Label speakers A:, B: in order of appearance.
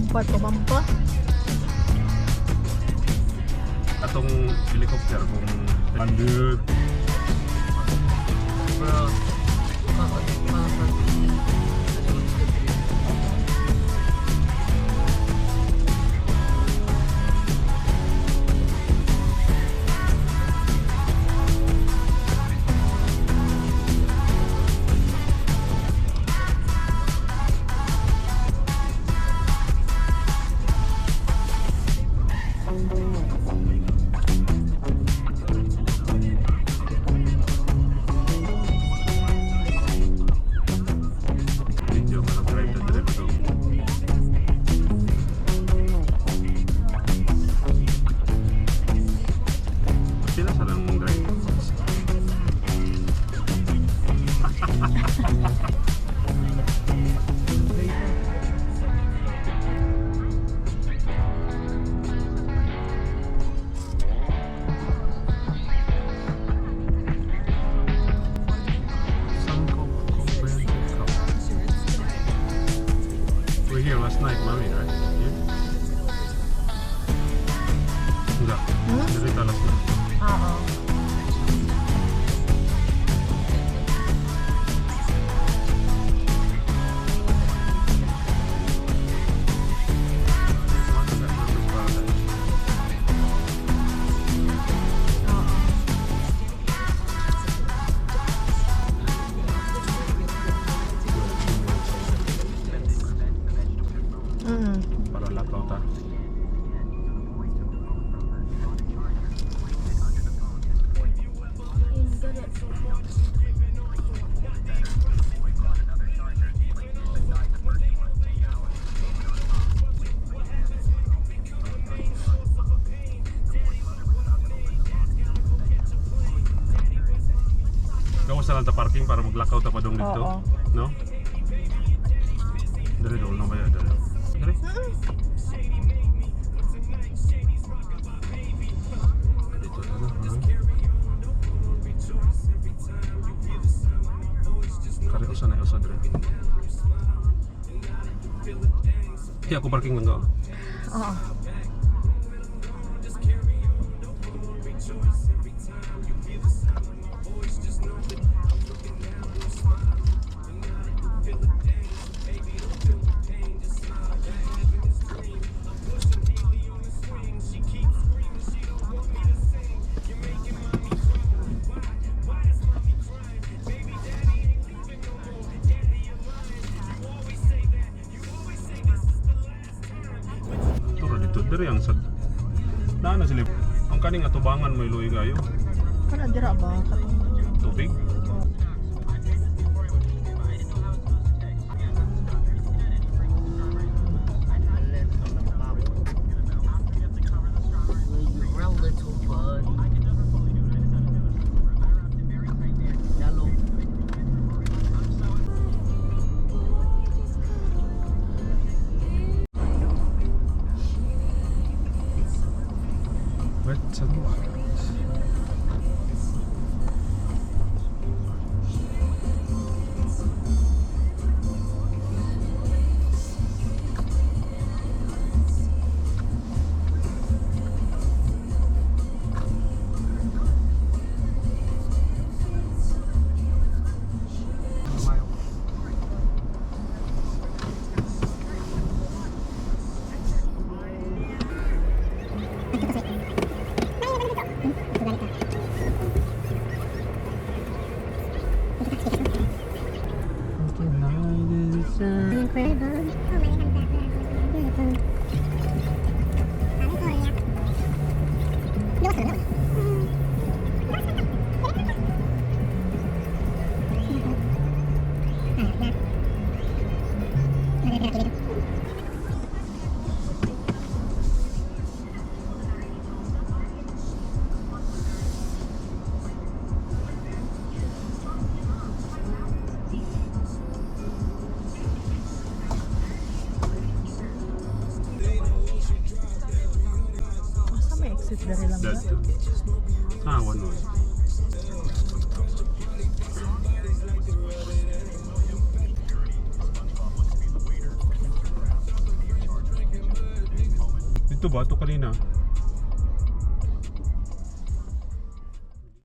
A: Pampat, pamampa.
B: Atong helicopter kung landed.
C: Bro.
B: Video ka drive to drive to. Sila sa lang drive. We're here last night, Mami, right? Yeah? Enggak. Cerita last night.
A: Oo.
B: Para lakaw ta. Gawa sa lang ta parking para maglakaw ta pa dong dito.
A: Oo.
B: No? Dari dong na kaya dari. Dari. Dito na no. Kari usa na usa dire. Iya aku parking lang daw.
A: Oo.
B: Turo dito dire ang sad. Na sila ang kaning atubangan may luy kayo.
A: Kana dira ba?
B: Tubig.
C: Real little bud. Yellow.
B: Wet sa luwa.
A: Exit dari lang ba?
B: That. One way. Dito ba? Ito kanina.